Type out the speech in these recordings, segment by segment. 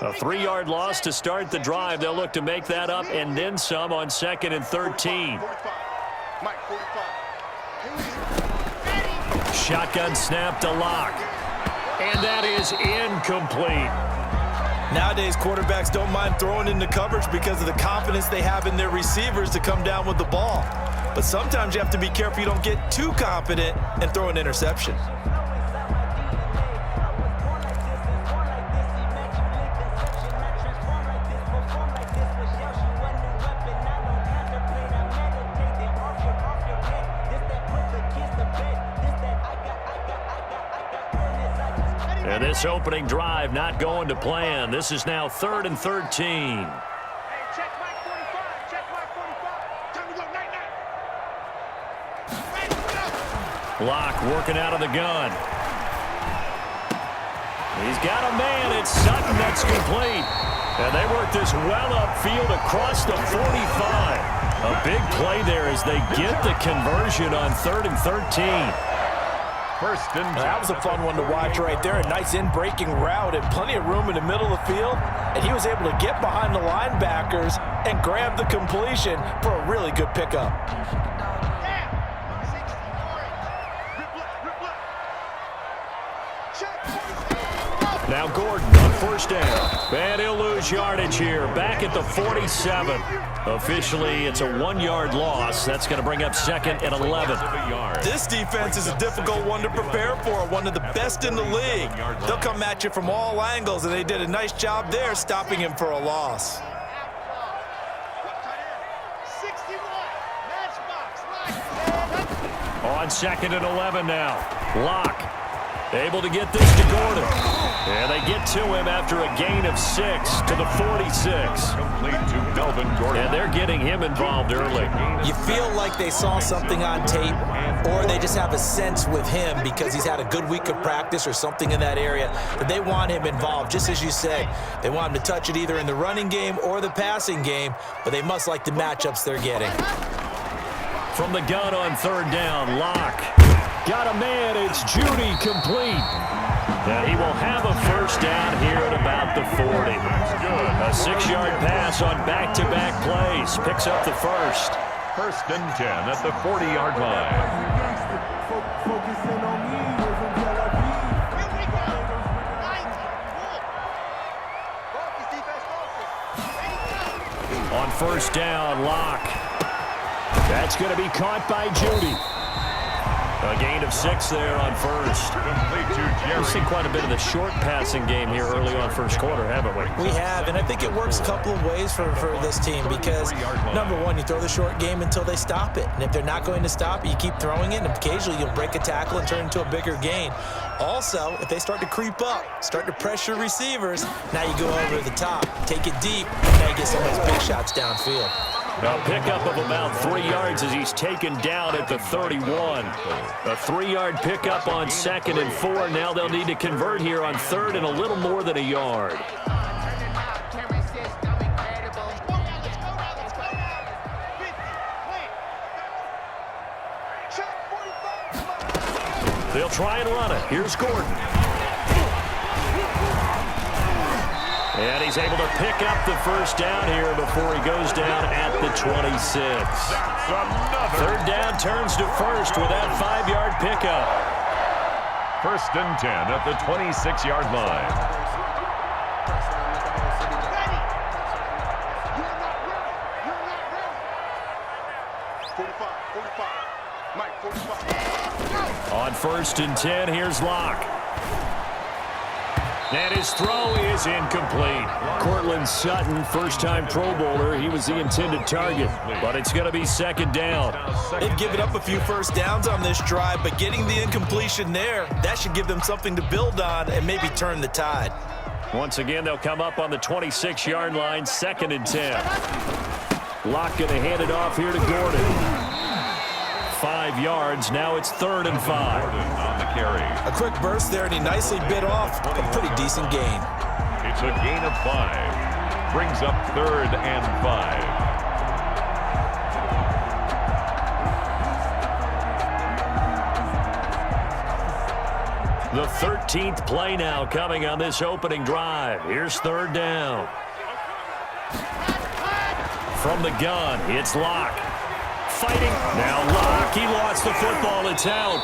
A 3-yard loss to start the drive. They'll look to make that up and then some on 2nd and 13. Shotgun snap to Locke. And that is incomplete. Nowadays, quarterbacks don't mind throwing into coverage because of the confidence they have in their receivers to come down with the ball. But sometimes you have to be careful you don't get too confident and throw an interception. And this opening drive not going to plan. This is now 3rd and 13. Locke working out of the gun. He's got a man. It's Sutton. That's complete. And they work this well upfield across the 45. A big play there as they get the conversion on 3rd and 13. That was a fun one to watch right there. A nice in-breaking route and plenty of room in the middle of the field. And he was able to get behind the linebackers and grab the completion for a really good pickup. Now Gordon on 1st down. And he'll lose yardage here. Back at the 47. Officially, it's a 1-yard loss. That's going to bring up 2nd and 11. This defense is a difficult one to prepare for. One of the best in the league. They'll come at you from all angles, and they did a nice job there stopping him for a loss. On 2nd and 11 now. Locke able to get this to Gordon. And they get to him after a gain of 6 to the 46. Complete to Melvin Gordon. And they're getting him involved early. You feel like they saw something on tape, or they just have a sense with him because he's had a good week of practice or something in that area that they want him involved. Just as you said, they want him to touch it either in the running game or the passing game, but they must like the matchups they're getting. From the gun on 3rd down, Locke. Got a man, it's Judy, complete. And he will have a 1st down here at about the 40. A 6-yard pass on back-to-back plays. Picks up the 1st. 1st and 10 at the 40-yard line. On 1st down, Locke. That's going to be caught by Judy. A gain of 6 there on 1st. We've seen quite a bit of the short passing game here early on 1st quarter, haven't we? We have, and I think it works a couple of ways for this team because, number one, you throw the short game until they stop it. And if they're not going to stop it, you keep throwing it, and occasionally you'll break a tackle and turn into a bigger gain. Also, if they start to creep up, start to pressure receivers, now you go over the top, take it deep, and now you get some of those big shots downfield. A pickup of about 3 yards as he's taken down at the 31. A 3-yard pickup on 2nd and 4. Now they'll need to convert here on 3rd and a little more than a yard. They'll try and run it. Here's Gordon. And he's able to pick up the 1st down here before he goes down at the 26. 3rd down turns to 1st with that 5-yard pickup. 1st and 10 at the 26-yard line. On 1st and 10, here's Locke. And his throw is incomplete. Cortland Sutton, first-time Pro Bowler. He was the intended target, but it's going to be 2nd down. They've given up a few 1st downs on this drive, but getting the incompletion there, that should give them something to build on and maybe turn the tide. Once again, they'll come up on the 26-yard line, 2nd and 10. Locke going to hand it off here to Gordon. 5 yards. Now it's 3rd and 5. On the carry. A quick burst there, and he nicely bit off a pretty decent gain. It's a gain of 5. Brings up 3rd and 5. The 13th play now coming on this opening drive. Here's third down. From the gun, it's Locke. Fighting. Now Locke, he lost the football. It's out.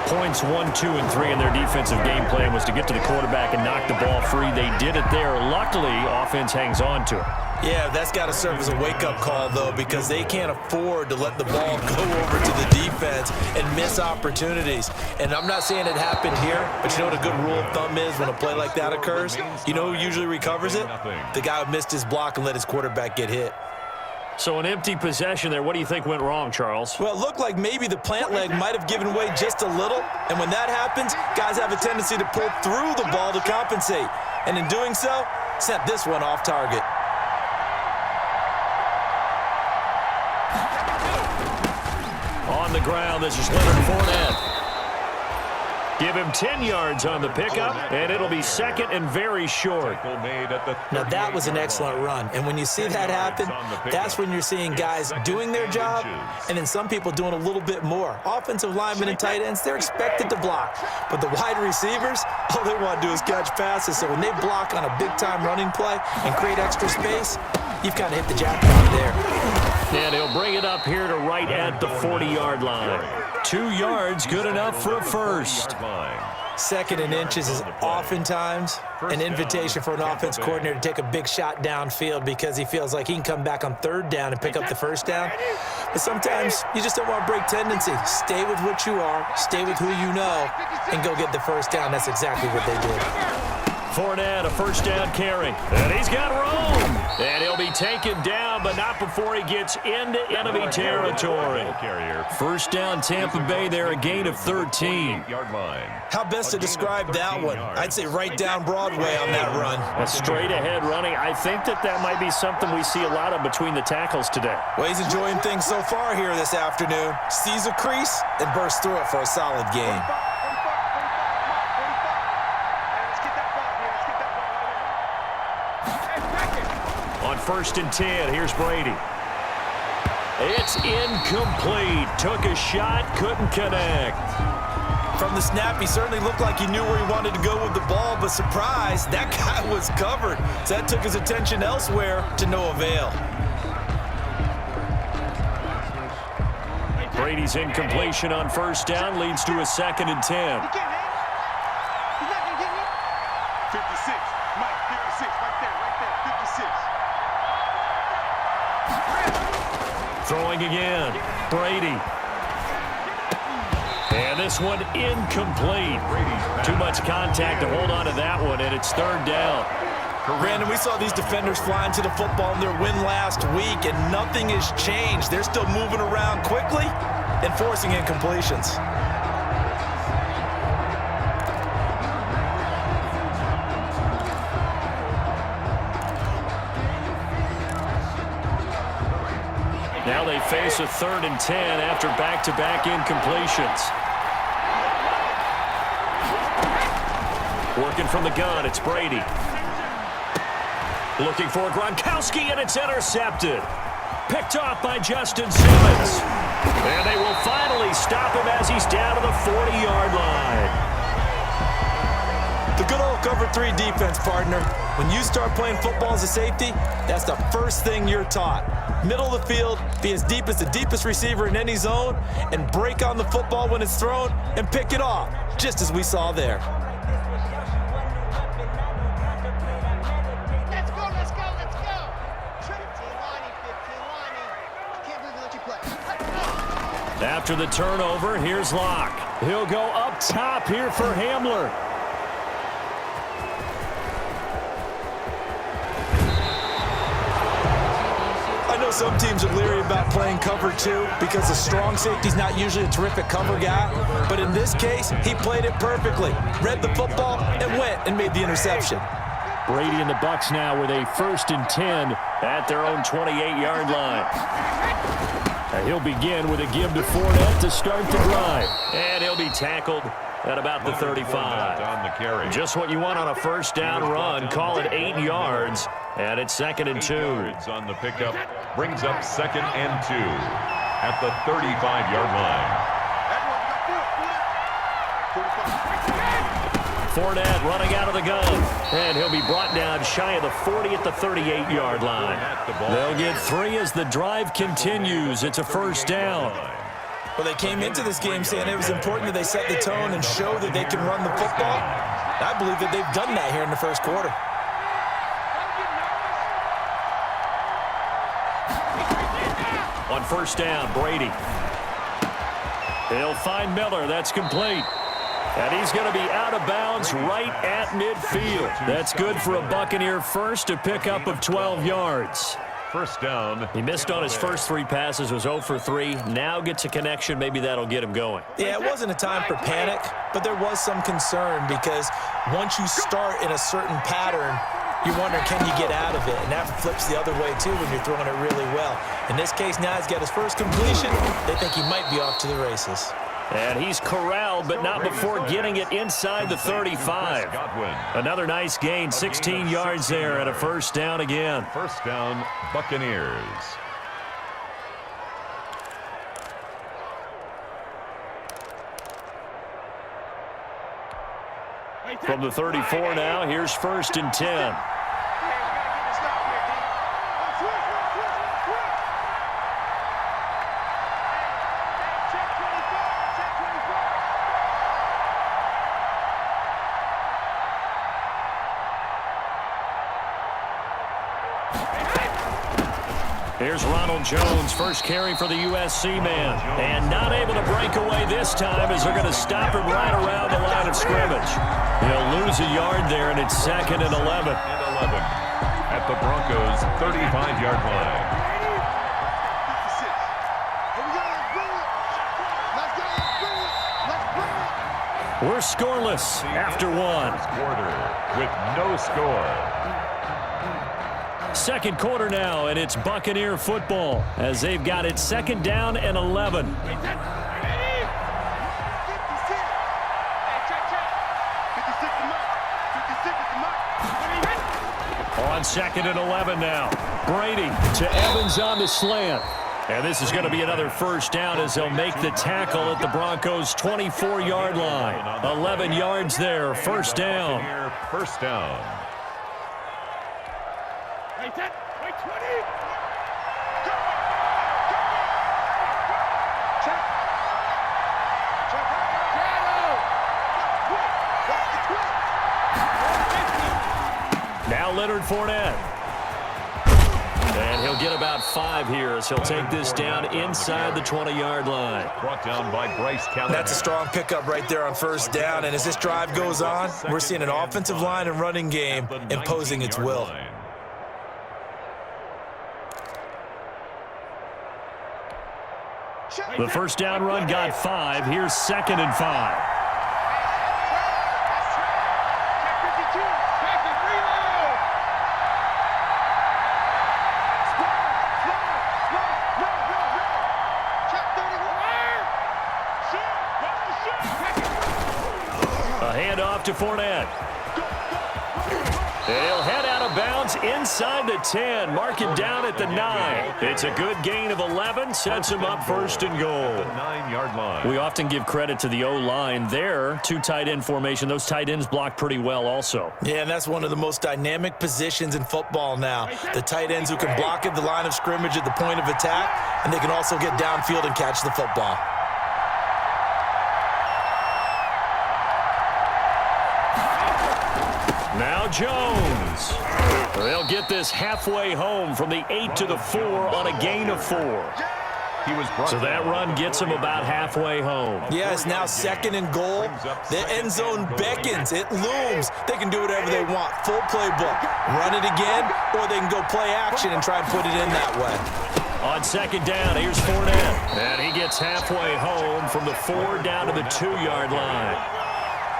Points 1, 2, and 3 in their defensive game plan was to get to the quarterback and knock the ball free. They did it there. Luckily, offense hangs on to it. Yeah, that's got to serve as a wake-up call, though, because they can't afford to let the ball go over to the defense and miss opportunities. And I'm not saying it happened here, but you know what a good rule of thumb is when a play like that occurs? You know who usually recovers it? The guy who missed his block and let his quarterback get hit. So an empty possession there. What do you think went wrong, Charles? Well, it looked like maybe the plant leg might have given way just a little. And when that happens, guys have a tendency to pull through the ball to compensate. And in doing so, sent this one off target. On the ground, this is Leonard Fournette. Give him 10 yards on the pickup, and it'll be second and very short. Now, that was an excellent run. And when you see that happen, that's when you're seeing guys doing their job and then some people doing a little bit more. Offensive linemen and tight ends, they're expected to block. But the wide receivers, all they want to do is catch passes. So when they block on a big-time running play and create extra space, you've kind of hit the jackpot there. And he'll bring it up here to right at the 40-yard line. 2 yards, good enough for a first. Second and inches is oftentimes an invitation for an offense coordinator to take a big shot downfield because he feels like he can come back on third down and pick up the first down. But sometimes you just don't want to break tendency. Stay with what you are, stay with who you know, and go get the first down. That's exactly what they did. Fournette, a first down carry. And he's got room. And he'll be taken down, but not before he gets into enemy territory. First down, Tampa Bay there, a gain of 13. How best to describe that one? I'd say right down Broadway on that run. A straight-ahead running. I think that might be something we see a lot of between the tackles today. Well, he's enjoying things so far here this afternoon. Sees a crease and bursts through it for a solid gain. On 1st and 10, here's Brady. It's incomplete. Took a shot, couldn't connect. From the snap, he certainly looked like he knew where he wanted to go with the ball, but surprise, that guy was covered. So that took his attention elsewhere to no avail. Brady's incompletion on 1st down leads to a 2nd and 10. 56. Mike, 56, right there, 56. Throwing again. Brady. And this one incomplete. Too much contact to hold on to that one, and it's 3rd down. Brandon, we saw these defenders flying to the football in their win last week, and nothing has changed. They're still moving around quickly and forcing incompletions. Now they face a 3rd and 10 after back-to-back incompletions. Working from the gun, it's Brady. Looking for Gronkowski, and it's intercepted. Picked off by Justin Simmons. And they will finally stop him as he's down to the 40-yard line. The good old cover 3 defense, partner. When you start playing football as a safety, that's the first thing you're taught. Middle of the field, be as deep as the deepest receiver in any zone, and break on the football when it's thrown and pick it off, just as we saw there. Let's go, let's go, let's go. 15 lining, 15 lining. I can't believe they let you play. Let's go. After the turnover, here's Locke. He'll go up top here for Hamler. Some teams are leery about playing cover 2 because the strong safety's not usually a terrific cover guy. But in this case, he played it perfectly. Read the football and went and made the interception. Brady and the Bucks now with a 1st and 10 at their own 28-yard line. And he'll begin with a give to Fournette to start the drive. And he'll be tackled at about the 35. Just what you want on a 1st down run. Call it 8 yards. And it's 2nd and 2. On the pickup brings up 2nd and 2 at the 35-yard line. Fournette running out of the gun. And he'll be brought down shy of the 40 at the 38-yard line. They'll get 3 as the drive continues. It's a first down. Well, they came into this game saying it was important that they set the tone and show that they can run the football. I believe that they've done that here in the first quarter. On first down, Brady. He'll find Miller. That's complete. And he's going to be out of bounds right at midfield. That's good for a Buccaneer first, a pickup of 12 yards. First down. He missed on his first 3 passes, was 0 for 3. Now gets a connection. Maybe that'll get him going. Yeah, it wasn't a time for panic, but there was some concern because once you start in a certain pattern, you're wondering, can you get out of it? And that flips the other way, too, when you're throwing it really well. In this case, now he's got his first completion. They think he might be off to the races. And he's corralled, but not before getting it inside the 35. Another nice gain, 16 yards there, and a first down again. First down, Buccaneers. From the 34 now, here's first and 10. Here's Ronald Jones, first carry for the USC man. And not able to break away this time as they're going to stop him right around the line of scrimmage. He'll lose a yard there, and it's 2nd and 11. At the Broncos' 35-yard line. We're scoreless after 1. Quarter with no score. Second quarter now, and it's Buccaneer football as they've got it 2nd down and 11. On 2nd and 11 now. Brady to Evans on the slant. And this is going to be another first down as they'll make the tackle at the Broncos' 24-yard line. 11 yards there, first down. First down. Now Leonard Fournette. And he'll get about 5 here as he'll take this down inside the 20-yard line. Brought down by Bryce Callahan. That's a strong pickup right there on first down. And as this drive goes on, we're seeing an offensive line and running game imposing its will. The first down run got 5. Here's 2nd and 5. A handoff to Fournette. They'll head out of bounds inside the 10. Mark him down at the 9. It's a good gain of 11. Sets him up first and goal. The 9-yard line. We often give credit to the O-line there. 2 tight end formation. Those tight ends block pretty well also. Yeah, and that's one of the most dynamic positions in football now. The tight ends who can block at the line of scrimmage at the point of attack, and they can also get downfield and catch the football. Now Jones. They'll get this halfway home from the 8 to the 4 on a gain of 4. So that run gets him about halfway home. Yeah, it's now 2nd and goal. The end zone beckons. It looms. They can do whatever they want. Full playbook. Run it again, or they can go play action and try and put it in that way. On 2nd down, here's Fournette. And he gets halfway home from the 4 down to the 2-yard line.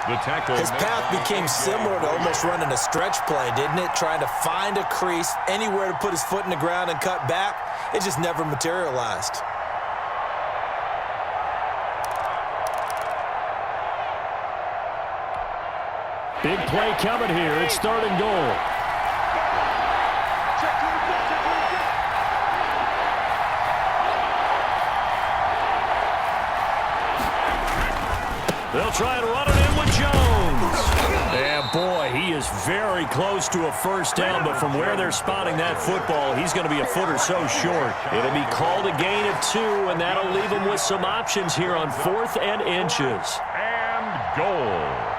The tackle. His path became similar to almost running a stretch play, didn't it? Trying to find a crease, anywhere to put his foot in the ground and cut back. It just never materialized. Big play coming here. It's 3rd and goal. They'll try and run it in with Jones. is very close to a first down, but from where they're spotting that football, he's going to be a foot or so short. It'll be called a gain of 2, and that'll leave him with some options here on 4th and inches. And goal.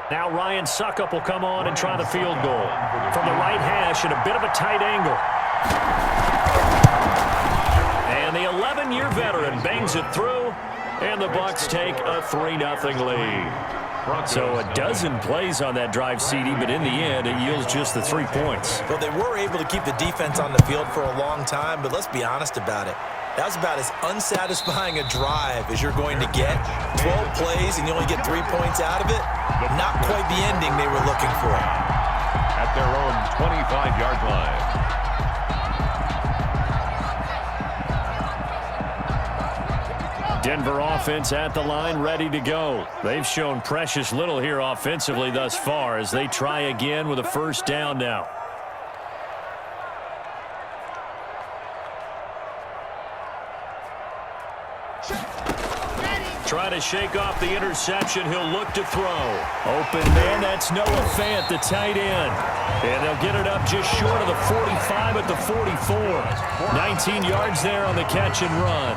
Now Ryan Suckup will come on and try the field goal. From the right hash at a bit of a tight angle. And the 11-year veteran bangs it through, and the Bucks take a 3-0 lead. So a dozen plays on that drive, CD, but in the end, it yields just the 3 points. Well, they were able to keep the defense on the field for a long time, but let's be honest about it. That was about as unsatisfying a drive as you're going to get. 12 plays and you only get 3 points out of it. Not quite the ending they were looking for. At their own 25-yard line. Denver offense at the line, ready to go. They've shown precious little here offensively thus far as they try again with a first down now. Trying to shake off the interception. He'll look to throw. Open man, that's Noah Fant, the tight end. And they'll get it up just short of the 45 at the 44. 19 yards there on the catch and run.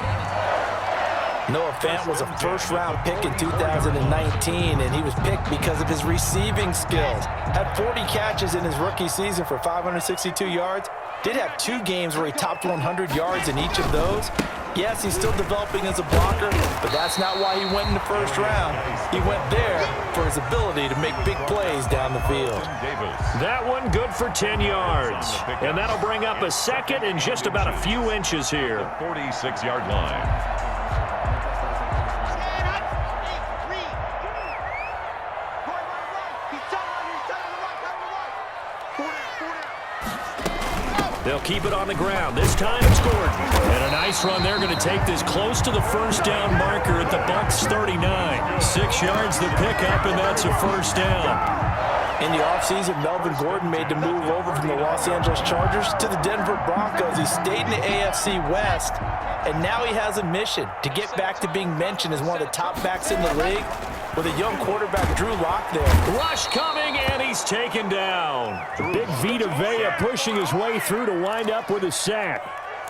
Noah Fant was a first-round pick in 2019, and he was picked because of his receiving skills. Had 40 catches in his rookie season for 562 yards. Did have 2 games where he topped 100 yards in each of those. Yes, he's still developing as a blocker, but that's not why he went in the first round. He went there for his ability to make big plays down the field. That one good for 10 yards. And that'll bring up a second and just about a few inches here. 46-yard line. They'll keep it on the ground. This time it's Gordon. And a nice run. They're going to take this close to the first down marker at the Bucks 39. 6 yards the pickup, and that's a first down. In the offseason, Melvin Gordon made the move over from the Los Angeles Chargers to the Denver Broncos. He stayed in the AFC West, and now he has a mission to get back to being mentioned as one of the top backs in the league with a young quarterback, Drew Lock, there. Rush coming, and he's taken down. Big Vita Vea pushing his way through to wind up with a sack.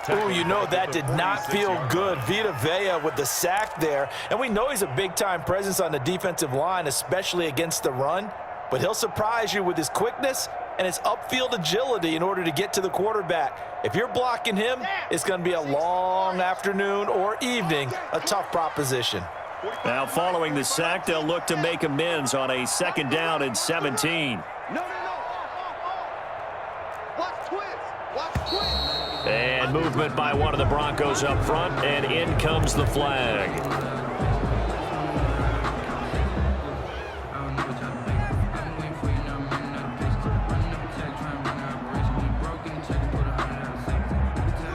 Oh, you know, that did not feel good. Vita Vea with the sack there. And we know he's a big-time presence on the defensive line, especially against the run. But he'll surprise you with his quickness and his upfield agility in order to get to the quarterback. If you're blocking him, it's going to be a long afternoon or evening, a tough proposition. Now, following the sack, they'll look to make amends on a 2nd down and 17. And movement by one of the Broncos up front, and in comes the flag.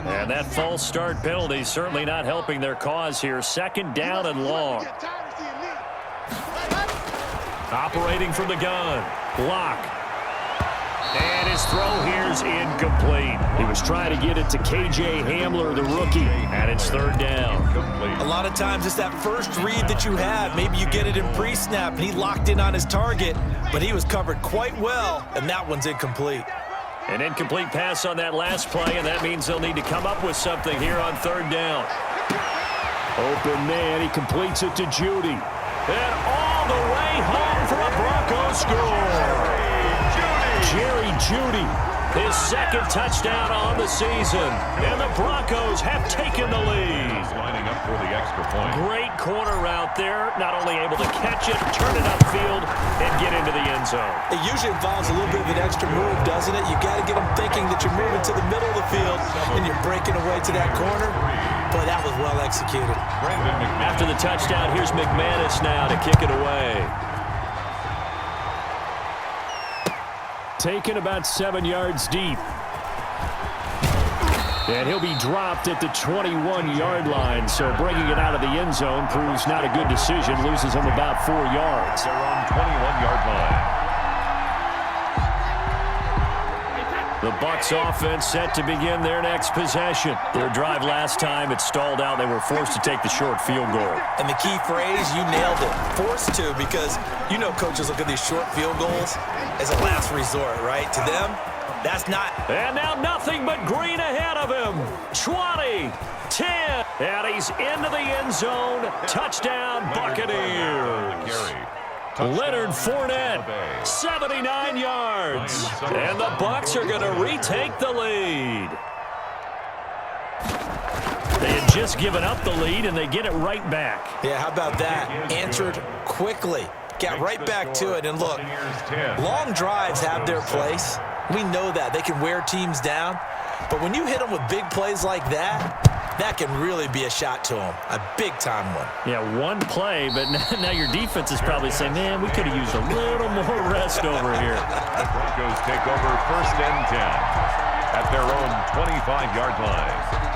And that false start penalty certainly not helping their cause here. 2nd down and long. Operating from the gun. Lock. And his throw here's incomplete. He was trying to get it to K.J. Hamler, the rookie, and it's 3rd down. A lot of times it's that first read that you have. Maybe you get it in pre-snap, and he locked in on his target, but he was covered quite well, and that one's incomplete. An incomplete pass on that last play, and that means they'll need to come up with something here on 3rd down. Open man, he completes it to Judy. And all the way home for a Broncos score. Jerry Judy, his 2nd touchdown on the season. And the Broncos have taken the lead. Lining up for the extra point. Great corner route there. Not only able to catch it, turn it upfield, and get into the end zone. It usually involves a little bit of an extra move, doesn't it? You got to get them thinking that you're moving to the middle of the field and you're breaking away to that corner. Boy, that was well executed. After the touchdown, here's McManus now to kick it away. Taken about 7 yards deep. And he'll be dropped at the 21-yard line. So bringing it out of the end zone proves not a good decision. Loses him about 4 yards. They're on 21-yard line. The Bucks offense set to begin their next possession. Their drive last time, it stalled out. They were forced to take the short field goal. And the key phrase, you nailed it. Forced to, because you know coaches look at these short field goals as a last resort, right? To them, that's not. And now nothing but green ahead of him. 20, 10, and he's into the end zone. Touchdown, Buccaneers. Leonard Fournette, 79 yards. And the Bucs are going to retake the lead. They had just given up the lead, and they get it right back. Yeah, how about that? Answered quickly. Got right back to it. And look, long drives have their place. We know that. They can wear teams down. But when you hit them with big plays like that, that can really be a shot to them. A big-time one. Yeah, one play, but now your defense is probably saying, man, we could have used a little more rest over here. The Broncos take over 1st and 10 at their own 25-yard line.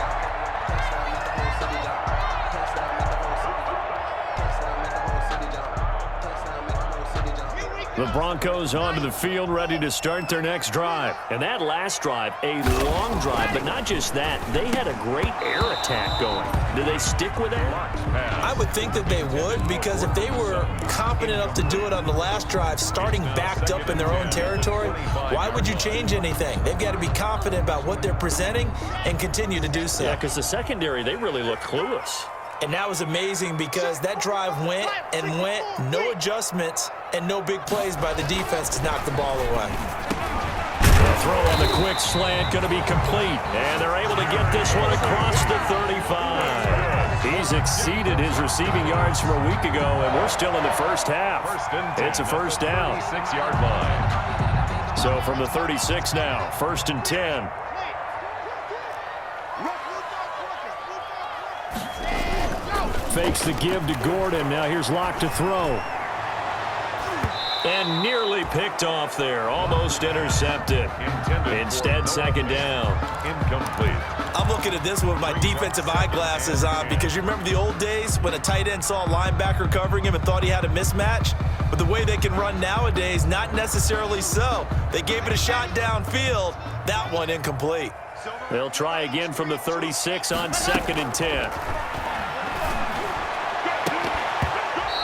The Broncos onto the field, ready to start their next drive. And that last drive, a long drive, but not just that. They had a great air attack going. Do they stick with that? I would think that they would, because if they were confident enough to do it on the last drive, starting backed up in their own territory, why would you change anything? They've got to be confident about what they're presenting and continue to do so. Yeah, because the secondary, they really look clueless. And that was amazing, because that drive went and went, no adjustments and no big plays by the defense to knock the ball away. The throw on the quick slant going to be complete, and they're able to get this one across the 35. He's exceeded his receiving yards from a week ago, and we're still in the first half. It's a first down. 36-yard line. So from the 36 now, 1st and 10. Fakes the give to Gordon. Now here's Locke to throw. And nearly picked off there. Almost intercepted. Instead, 2nd down. Incomplete. I'm looking at this with my defensive eyeglasses on, because you remember the old days when a tight end saw a linebacker covering him and thought he had a mismatch? But the way they can run nowadays, not necessarily so. They gave it a shot downfield. That one incomplete. They'll try again from the 36 on 2nd and 10.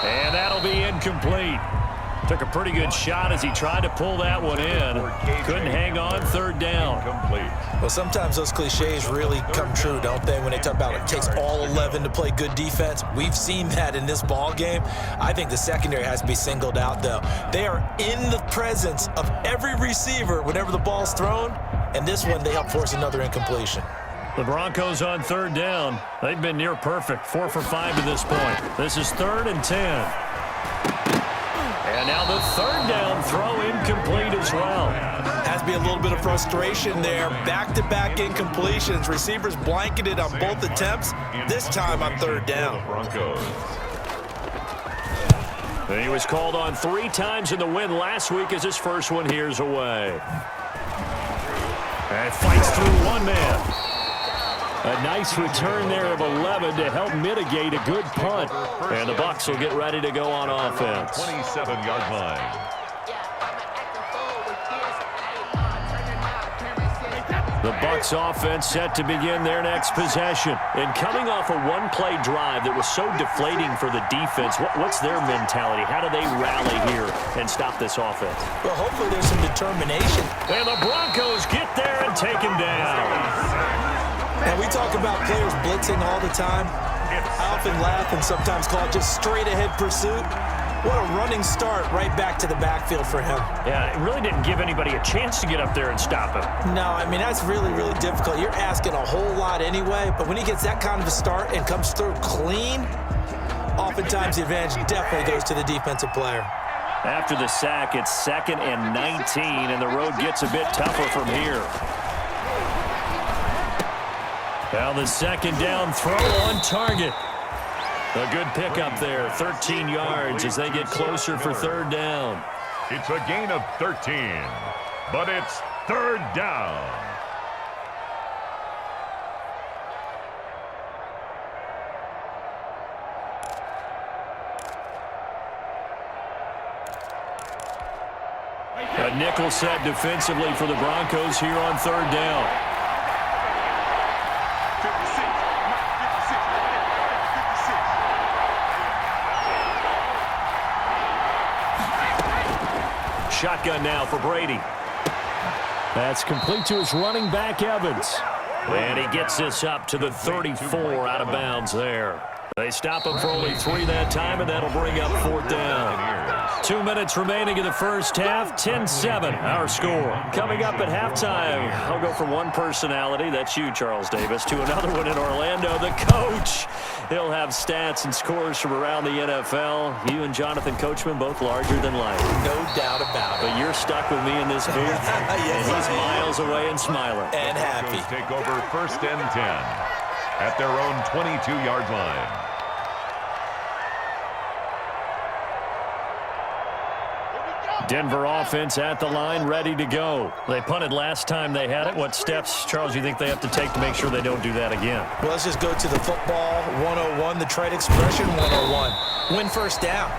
And that'll be incomplete. Took a pretty good shot as he tried to pull that one in. Couldn't hang on, 3rd down. Well, sometimes those cliches really come true, don't they, when they talk about it takes all 11 to play good defense. We've seen that in this ball game. I think the secondary has to be singled out, though. They are in the presence of every receiver whenever the ball's thrown, and this one they help force another incompletion. The Broncos on 3rd down. They've been near perfect, 4 for 5 to this point. This is 3rd and 10. And now the 3rd down throw incomplete as well. Has to be a little bit of frustration there. Back-to-back incompletions. Receivers blanketed on both attempts, this time on 3rd down. Broncos. And he was called on 3 times in the win last week as his first one here's away. And fights through one man. A nice return there of 11 to help mitigate a good punt. And the Bucs will get ready to go on offense. 27-yard line. The Bucs offense set to begin their next possession. And coming off a one-play drive that was so deflating for the defense, what's their mentality? How do they rally here and stop this offense? Well, hopefully there's some determination. And the Broncos get there and take him down. And we talk about players blitzing all the time. I often laugh and sometimes call it just straight-ahead pursuit. What a running start right back to the backfield for him. Yeah, it really didn't give anybody a chance to get up there and stop him. No, I mean, that's really, really difficult. You're asking a whole lot anyway, but when he gets that kind of a start and comes through clean, oftentimes the advantage definitely goes to the defensive player. After the sack, it's 2nd and 19, and the road gets a bit tougher from here. Now the 2nd down throw on target. A good pickup there, 13 yards as they get closer for 3rd down. It's a gain of 13, but it's 3rd down. A nickel set defensively for the Broncos here on third down. Shotgun now for Brady. That's complete to his running back, Evans. And he gets this up to the 34 out of bounds there. They stop him for only 3 that time, and that'll bring up fourth down. 2 minutes remaining in the first half, 10-7, our score. Coming up at halftime, I'll go from one personality, that's you, Charles Davis, to another one in Orlando, the coach. He'll have stats and scores from around the NFL. You and Jonathan Coachman both larger than life. No doubt about it. But you're stuck with me in this booth, yes, and he's miles away and smiling. And happy. Take over first and 10 at their own 22-yard line. Denver offense at the line, ready to go. They punted last time they had it. What steps, Charles, you think they have to take to make sure they don't do that again? Well, let's just go to the football 101, the trade expression 101. Win first down.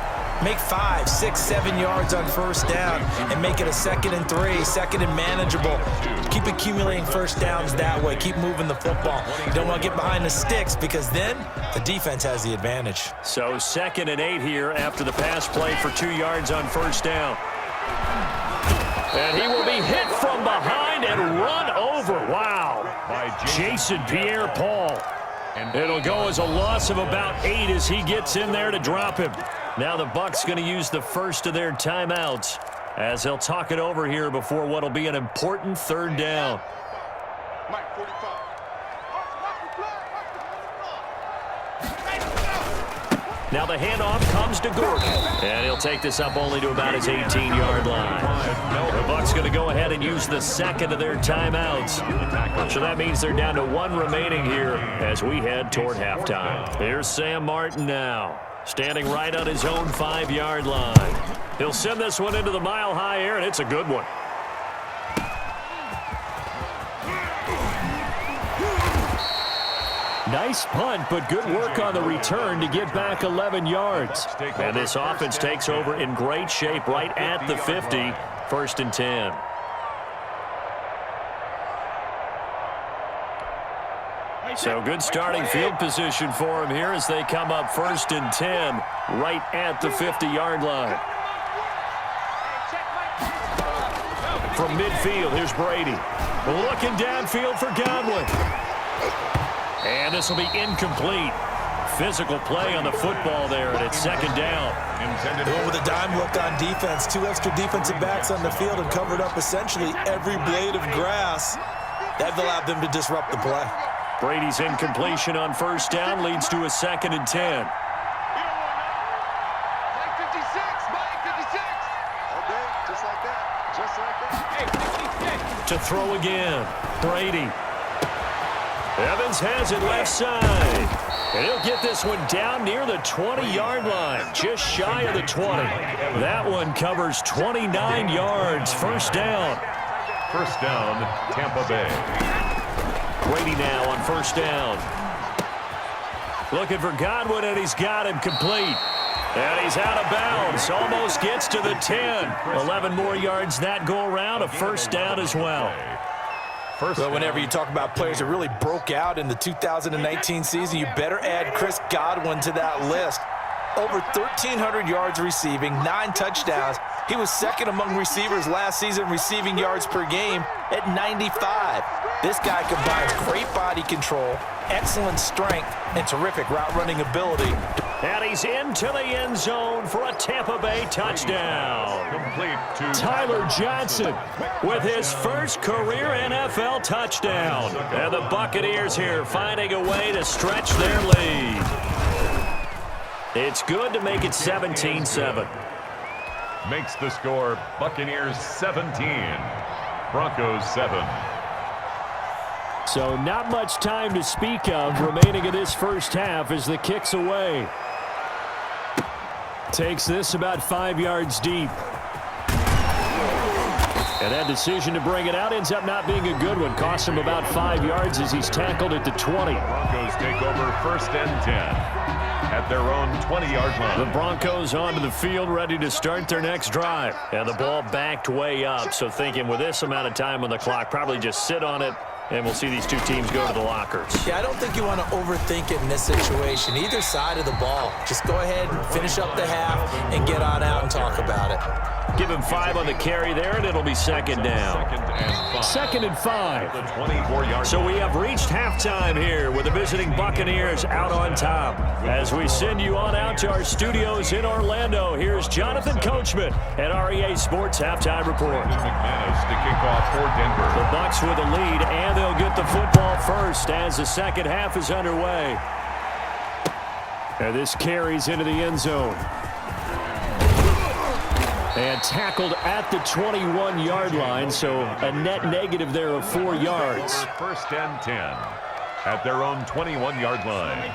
Make 5, 6, 7 yards on first down and make it a 2nd and 3, 2nd and manageable. Keep accumulating first downs that way. Keep moving the football. You don't want to get behind the sticks because then the defense has the advantage. So 2nd and 8 here after the pass play for 2 yards on first down. And he will be hit from behind and run over. Wow. By Jason Pierre-Paul. And it'll go as a loss of about 8 as he gets in there to drop him. Now the Bucks going to use the first of their timeouts as they'll talk it over here before what will be an important third down. Now the handoff comes to Gordon, and he'll take this up only to about his 18-yard line. The Bucks going to go ahead and use the second of their timeouts. So that means they're down to 1 remaining here as we head toward halftime. Here's Sam Martin now, standing right on his own 5-yard line. He'll send this one into the mile-high air, and it's a good one. Nice punt, but good work on the return to get back 11 yards. And this offense takes over in great shape right at the 50, 1st and 10. So good starting field position for him here as they come up 1st and 10 right at the 50-yard line. From midfield, here's Brady. Looking downfield for Godwin. And this will be incomplete. Physical play on the football there, and it's 2nd down. With a dime look on defense, 2 extra defensive backs on the field and covered up essentially every blade of grass. That allowed them to disrupt the play. Brady's incompletion on first down leads to a 2nd and 10. To throw again, Brady. Evans has it left side. And he'll get this one down near the 20-yard line, just shy of the 20. That one covers 29 yards, 1st down. 1st down, Tampa Bay. Brady now on 1st down. Looking for Godwin, and he's got him complete. And he's out of bounds, almost gets to the 10. 11 more yards that go around, a 1st down as well. Well, whenever you talk about players that really broke out in the 2019 season, you better add Chris Godwin to that list. Over 1,300 yards receiving, 9 touchdowns. He was 2nd among receivers last season receiving yards per game at 95. This guy combines great body control, excellent strength, and terrific route running ability. And he's into the end zone for a Tampa Bay touchdown. Complete to Tyler Johnson with his first career NFL touchdown. And the Buccaneers here finding a way to stretch their lead. It's good to make it 17-7. Makes the score Buccaneers 17, Broncos 7. So not much time to speak of remaining in this first half as the kick's away. Takes this about 5 yards deep. And that decision to bring it out ends up not being a good one. Costs him about 5 yards as he's tackled at the 20. Broncos take over 1st and 10 at their own 20-yard line. The Broncos onto the field, ready to start their next drive. And the ball backed way up, so thinking with this amount of time on the clock, probably just sit on it, and we'll see these two teams go to the lockers. Yeah, I don't think you want to overthink it in this situation. Either side of the ball. Just go ahead and finish up the half and get on out and talk about it. Give him 5 on the carry there, and it'll be second down. Second and 5. The 24-yard So we have reached halftime here with the visiting Buccaneers out on top. As we send you on out to our studios in Orlando, here's Jonathan Coachman at REA Sports Halftime Report. McManus to kick off for Denver. The Bucks with a lead, and they'll get the football first as the second half is underway. And this carries into the end zone. And tackled at the 21-yard line, so a net negative there of 4 yards. First and 10 at their own 21-yard line.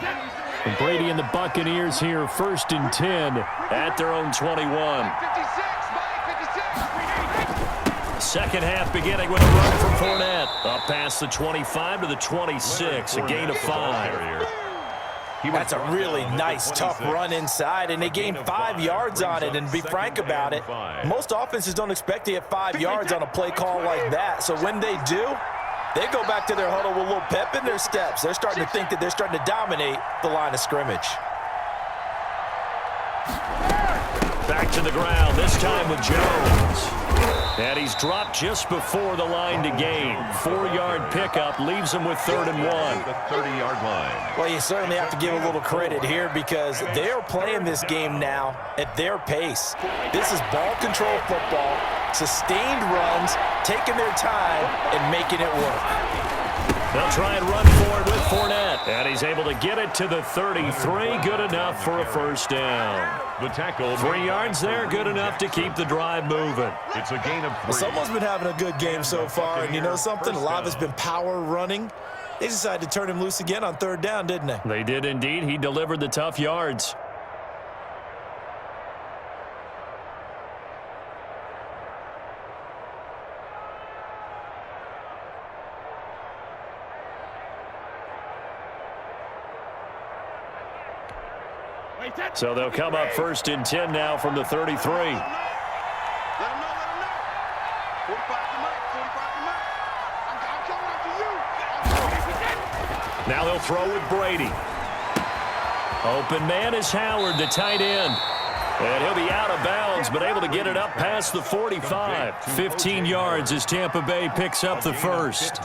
And Brady and the Buccaneers here, first and 10 at their own 21. Second half beginning with a run from Fournette. Up past the 25 to the 26, a gain of 5. That's a really nice, tough run inside, and they gained 5 yards on it. And to be frank about it, most offenses don't expect to get 5 yards on a play call like that. So when they do, they go back to their huddle with a little pep in their steps. They're starting to think that they're starting to dominate the line of scrimmage. Back to the ground, this time with Jones. And he's dropped just before the line to gain. 4-yard pickup leaves him with 3rd and 1. The 30-yard line. Well, you certainly have to give a little credit here because they're playing this game now at their pace. This is ball control football, sustained runs, taking their time, and making it work. They'll try and run for it with Fournette. And he's able to get it to the 33. Good enough for a first down. The tackle. 3 yards there, good enough to keep the drive moving. It's a gain of 3. Someone's been having a good game so far, and you know something? A lot of it's been power running. They decided to turn him loose again on 3rd down, didn't they? They did indeed. He delivered the tough yards. So they'll come up first and 10 now from the 33. Let him know, let him know. 45 to Mike, 45 to Mike. I'm coming after you. Now they'll throw with Brady. Open man is Howard, the tight end. And he'll be out of bounds, but able to get it up past the 45. 15 yards as Tampa Bay picks up the first.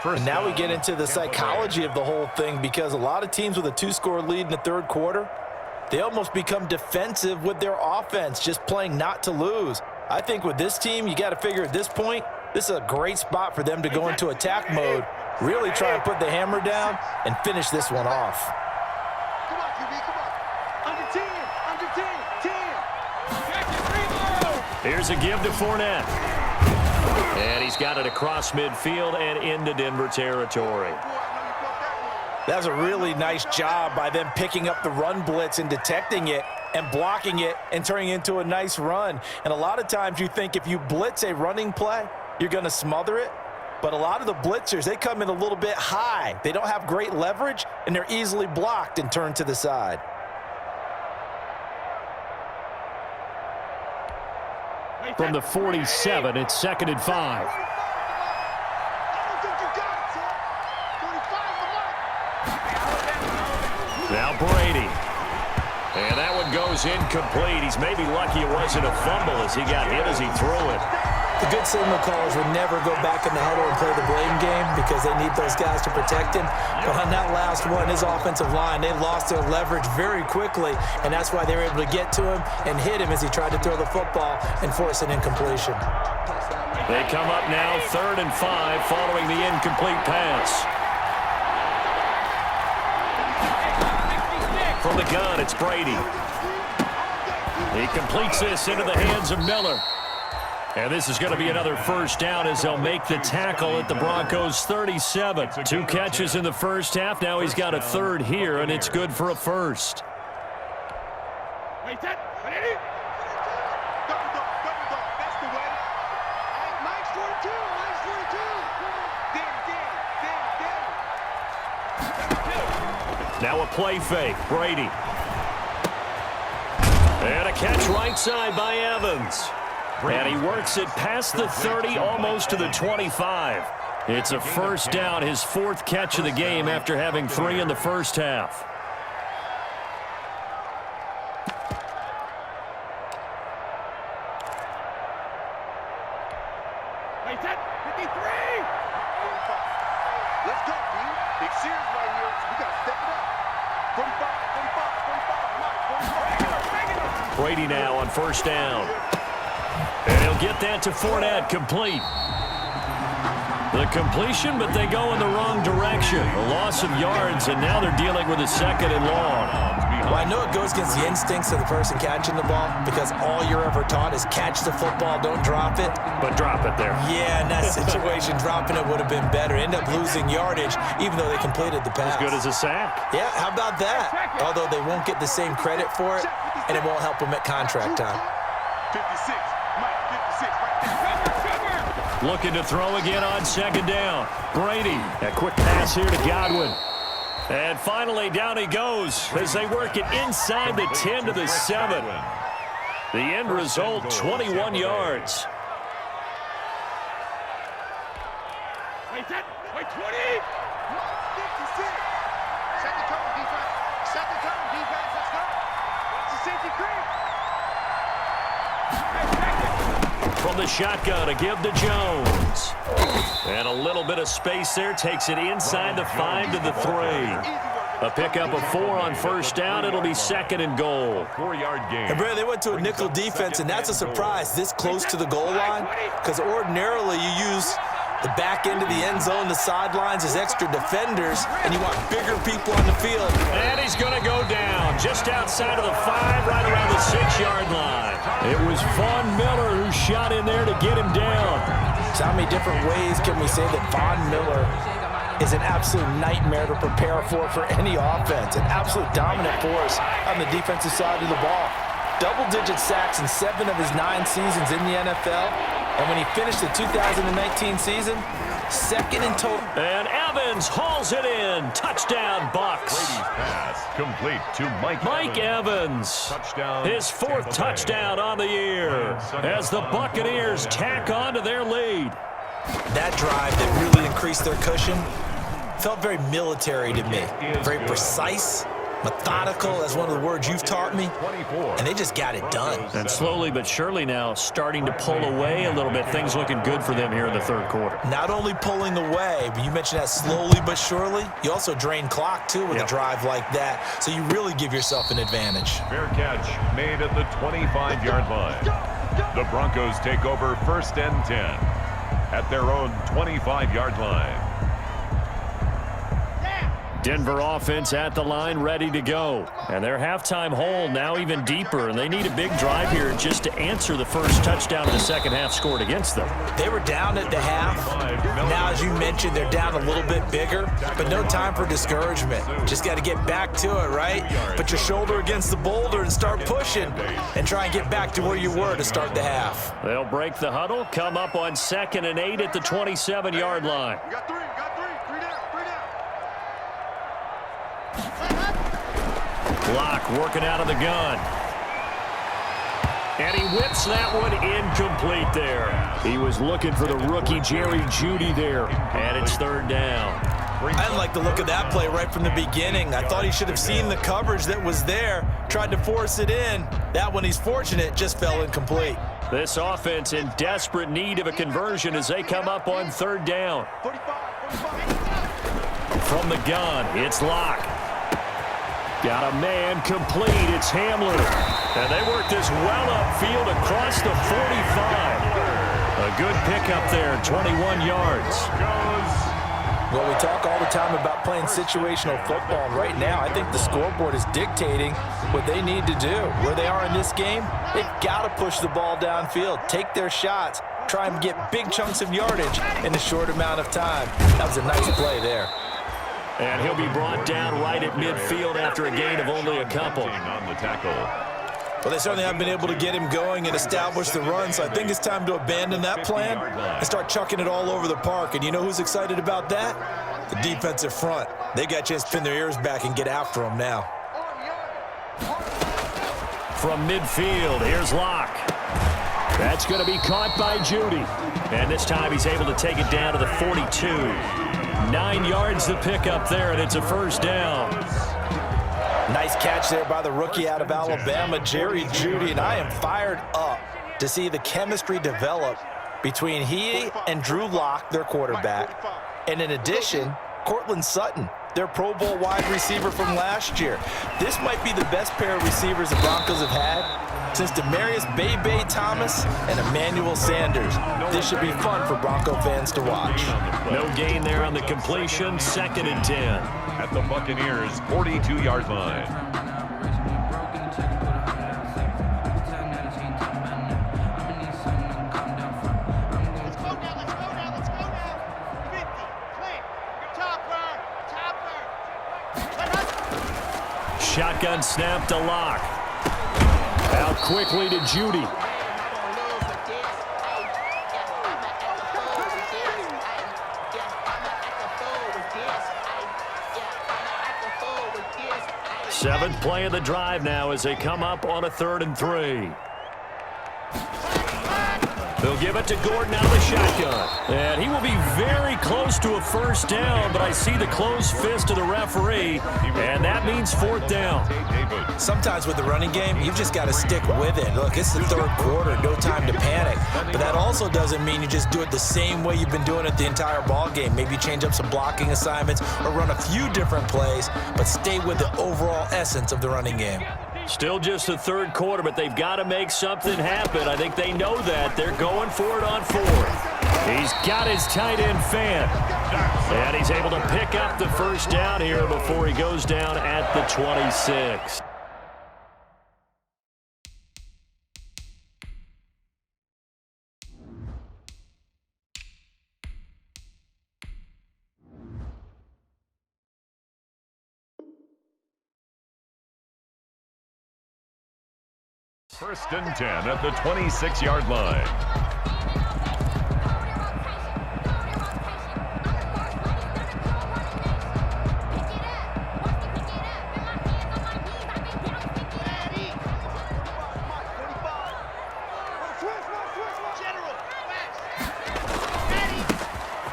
And now we get into the psychology of the whole thing because a lot of teams with a 2-score lead in the 3rd quarter, they almost become defensive with their offense, just playing not to lose. I think with this team, you got to figure at this point, this is a great spot for them to go into attack mode, really try and put the hammer down and finish this one off. Come on, QB, come on. Under 10, under 10, 10. Here's a give to Fournette. And he's got it across midfield and into Denver territory. That was a really nice job by them picking up the run blitz and detecting it and blocking it and turning it into a nice run. And a lot of times you think if you blitz a running play, you're going to smother it. But a lot of the blitzers, they come in a little bit high. They don't have great leverage, and they're easily blocked and turned to the side. From the 47, it's 2nd and 5. I don't think you got it, son. 45 to Mike. Now Brady. And that one goes incomplete. He's maybe lucky it wasn't a fumble as he got hit as he threw it. The good signal callers would never go back in the huddle and play the blame game because they need those guys to protect him. But on that last one, his offensive line, they lost their leverage very quickly, and that's why they were able to get to him and hit him as he tried to throw the football and force an incompletion. They come up now 3rd and 5 following the incomplete pass. From the gun, it's Brady. He completes this into the hands of Miller. And this is going to be another first down as they'll make the tackle at the Broncos' 37. 2 catches in the first half. Now he's got a 3rd here, and it's good for a first. Double dog, that's the way. Mike's 42, Mike's 42. Damn. Now a play fake. Brady. And a catch right side by Evans. And he works it past the 30, almost to the 25. It's a first down, his 4th catch of the game after having 3 in the first half. Let's go, B. Big series right here. We got to step it up. 45, 45, 45. Brady now on first down. And he'll get that to Fournette, complete. The completion, but they go in the wrong direction. A loss of yards, and now they're dealing with a 2nd and long. Well, I know it goes against the instincts of the person catching the ball because all you're ever taught is catch the football, don't drop it. But drop it there. Yeah, in that situation, dropping it would have been better. End up losing yardage, even though they completed the pass. As good as a sack. Yeah, how about that? Although they won't get the same credit for it, and it won't help them at contract time. 56. Mike, 56. Right there. Looking to throw again on 2nd down. Brady, a quick pass here to Godwin. And finally, down he goes as they work it inside the 10 to the 7. The end result, 21 yards. Wait, 20. 56. Set the tone, defense. Set the tone, defense. Let's go. It's a safety creep. From the shotgun, a give to Jones. And a little bit of space there. Takes it inside the 5 to the 3. A pickup of 4 on first down. It'll be 2nd and goal. 4-yard gain. And, Brad, they went to a nickel defense, and that's a surprise this close to the goal line because ordinarily you use the back end of the end zone, the sidelines as extra defenders, and you want bigger people on the field. And he's going to go down just outside of the 5, right around the 6-yard line. It was Von Miller who shot in there to get him down. So how many different ways can we say that Von Miller is an absolute nightmare to prepare for any offense, an absolute dominant force on the defensive side of the ball. Double-digit sacks in 7 of his 9 seasons in the NFL. And when he finished the 2019 season, 2nd in total. And Evans hauls it in. Touchdown, Bucks. Brady's pass complete to Mike Evans. Touchdown. His 4th touchdown on the year as the Buccaneers tack on to their lead. That drive that really increased their cushion felt very military to me. Very precise, methodical, that's one of the words you've taught me, and they just got it done. And slowly but surely now starting to pull away a little bit. Things looking good for them here in the 3rd quarter. Not only pulling away, but you mentioned that slowly but surely, you also drain clock, too, with a drive like that, so you really give yourself an advantage. Fair catch made at the 25-yard line. The Broncos take over 1st and 10 at their own 25-yard line. Denver offense at the line, ready to go. And their halftime hole now even deeper, and they need a big drive here just to answer the first touchdown of the 2nd half scored against them. They were down at the half. Now, as you mentioned, they're down a little bit bigger, but no time for discouragement. Just got to get back to it, right? Put your shoulder against the boulder and start pushing and try and get back to where you were to start the half. They'll break the huddle, come up on 2nd and 8 at the 27-yard line. We got 3. Three down. Block working out of the gun. And he whips that one incomplete there. He was looking for the rookie Jerry Jeudy there. And it's 3rd down. I didn't like the look of that play right from the beginning. I thought he should have seen the coverage that was there, tried to force it in. That one, he's fortunate, just fell incomplete. This offense in desperate need of a conversion as they come up on 3rd down. 45. From the gun, it's Locke. Got a man complete. It's Hamler. And they work this well upfield across the 45. A good pickup there, 21 yards. Well, we talk all the time about playing situational football. And right now, I think the scoreboard is dictating what they need to do. Where they are in this game, they've got to push the ball downfield, take their shots, try and get big chunks of yardage in a short amount of time. That was a nice play there. And he'll be brought down right at midfield after a gain of only a couple. On the tackle. Well, they certainly haven't been able to get him going and establish the run, so I think it's time to abandon that plan and start chucking it all over the park. And you know who's excited about that? The defensive front. They got a chance to pin their ears back and get after him now. From midfield, here's Locke. That's going to be caught by Judy. And this time he's able to take it down to the 42. 9 yards to pick up there, and it's a first down. Nice catch there by the rookie out of Alabama, Jerry Jeudy, and I am fired up to see the chemistry develop between he and Drew Lock, their quarterback, and in addition, Cortland Sutton, their Pro Bowl wide receiver from last year. This might be the best pair of receivers the Broncos have had since Demaryius Bebe Thomas and Emmanuel Sanders. This should be fun for Bronco fans to watch. No gain there on the completion, 2nd and 10. At the Buccaneers' 42-yard line. Shotgun snap to Locke. Out quickly to Judy. Seventh play of the drive now as they come up on a 3rd and 3. They'll give it to Gordon out of the shotgun. And he will be very close to a first down, but I see the closed fist of the referee, and that means 4th down. Sometimes with the running game, you've just got to stick with it. Look, it's the 3rd quarter, no time to panic. But that also doesn't mean you just do it the same way you've been doing it the entire ball game. Maybe change up some blocking assignments or run a few different plays, but stay with the overall essence of the running game. Still just the 3rd quarter, but they've got to make something happen. I think they know that. They're going for it on 4th. He's got his tight end fan. And he's able to pick up the first down here before he goes down at the 26. First and 10 at the 26-yard line.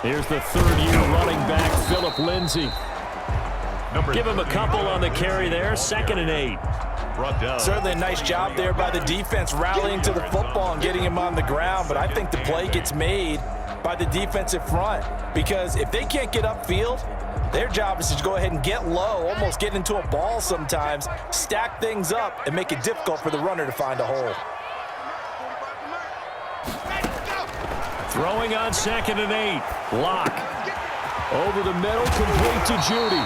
Here's the 3rd-year running back, Phillip Lindsay. Give him a couple on the carry there, 2nd and 8. Certainly a nice job there by the defense rallying to the football and getting him on the ground, but I think the play gets made by the defensive front because if they can't get upfield, their job is to go ahead and get low, almost get into a ball sometimes, stack things up, and make it difficult for the runner to find a hole. Throwing on 2nd and 8. Locke. Over the middle, complete to Judy.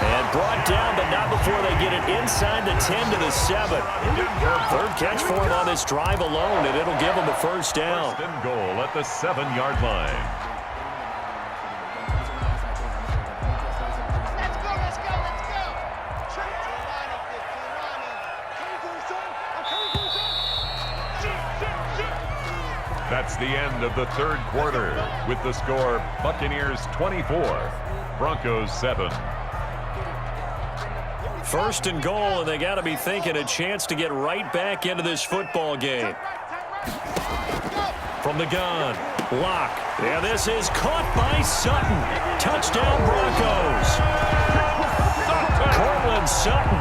And brought down, but not before they get it inside the 10 to the 7. 3rd catch for him on this drive alone, and it'll give him a first down. First and goal at the 7-yard line. Let's go. That's the end of the 3rd quarter with the score Buccaneers 24, Broncos 7. First and goal, and they got to be thinking a chance to get right back into this football game. From the gun, Locke. And this is caught by Sutton. Touchdown, Broncos. Cortland Sutton,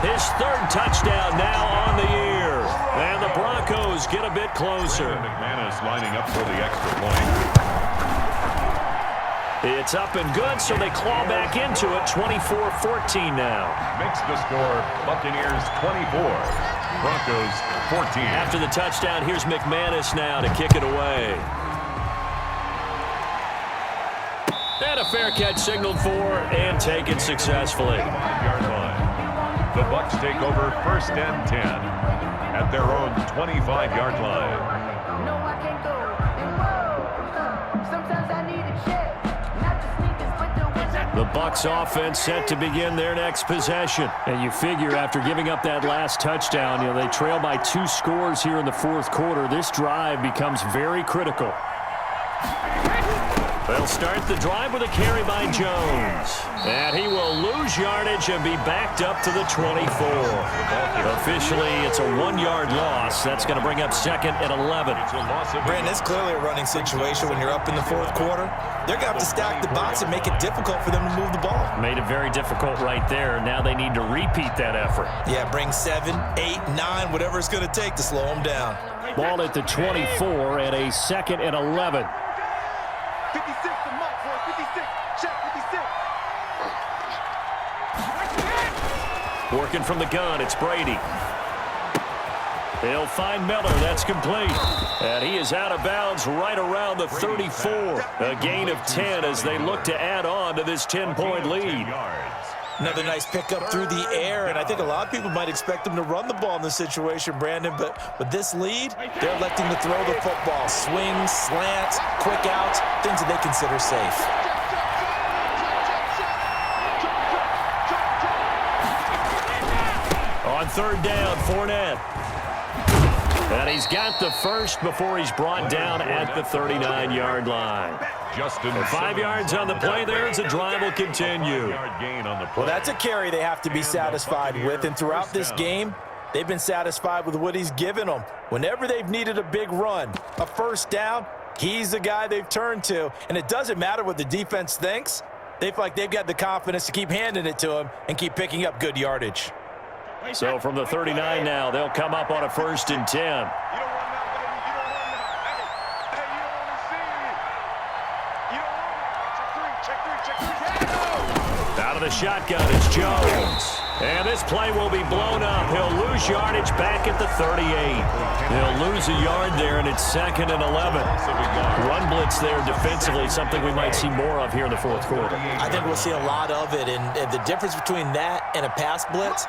his 3rd touchdown now on the year. And the Broncos get a bit closer. McManus lining up for the extra point. It's up and good, so they claw back into it, 24-14 now. Makes the score Buccaneers 24, Broncos 14. After the touchdown, here's McManus now to kick it away. And a fair catch signaled for and taken successfully. 5-yard line. The Bucks take over 1st and 10 at their own 25-yard line. The Bucks offense set to begin their next possession. And you figure after giving up that last touchdown, they trail by 2 scores here in the 4th quarter. This drive becomes very critical. They'll start the drive with a carry by Jones. And he will lose yardage and be backed up to the 24. Officially, it's a 1-yard loss. That's going to bring up second and 11. Brandon, it's clearly a running situation when you're up in the fourth quarter. They're going to have to stack the box and make it difficult for them to move the ball. Made it very difficult right there. Now they need to repeat that effort. Yeah, bring 7, 8, 9, whatever it's going to take to slow them down. Ball at the 24 and a second and 11. 56 to Mike, boy. 56. Check 56. Working from the gun, it's Brady. He'll find Miller. That's complete. And he is out of bounds right around the 34. A gain of 10 as they look to add on to this 10-point lead. Another nice pickup through the air, and I think a lot of people might expect them to run the ball in this situation, Brandon, but with this lead, they're electing to throw the football. Swings, slants, quick outs, things that they consider safe. On third down, Fournette. And he's got the first before he's brought down at the 39-yard line. And 5 yards on the play there as the drive will continue. Well, that's a carry they have to be satisfied with, and throughout this game, they've been satisfied with what he's given them. Whenever they've needed a big run, a first down, he's the guy they've turned to. And it doesn't matter what the defense thinks. They feel like they've got the confidence to keep handing it to him and keep picking up good yardage. So from the 39 now, they'll come up on a 1st and 10. You don't run now, baby. You don't run now. Hey, you don't want to see it. You don't run. Check three. Out of the shotgun, it's Jones. And this play will be blown up. He'll lose yardage back at the 38. He'll lose a yard there, and it's 2nd and 11. Run blitz there defensively, something we might see more of here in the fourth quarter. I think we'll see a lot of it, and the difference between that and a pass blitz,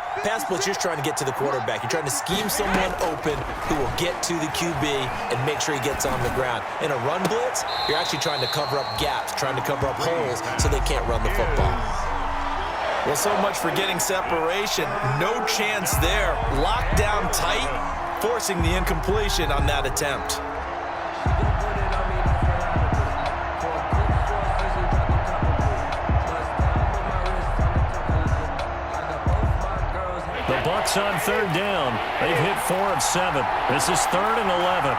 you're trying to get to the quarterback. You're trying to scheme someone open who will get to the QB and make sure he gets on the ground. In a run blitz, you're actually trying to cover up gaps, trying to cover up holes so they can't run the football. Well, so much for getting separation. No chance there. Locked down tight, forcing the incompletion on that attempt. The Bucks on third down. They've hit 4 of 7. This is 3rd and 11.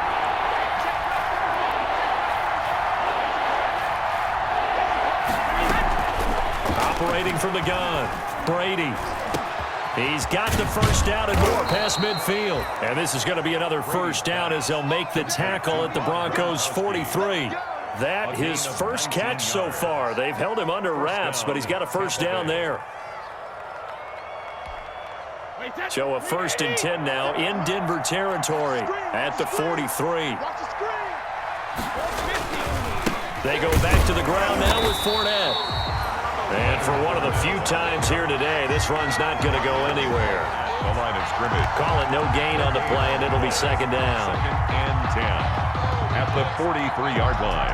Operating from the gun, Brady. He's got the first down and more past midfield. And this is going to be another first down as they'll make the tackle at the Broncos' 43. That his first catch so far. They've held him under wraps, but he's got a first down there. So a 1st and 10 now in Denver territory at the 43. They go back to the ground now with Fournette. And for one of the few times here today, this run's not going to go anywhere. The line of scrimmage. Call it no gain on the play, and it'll be 2nd down. 2nd and 10 at the 43-yard line.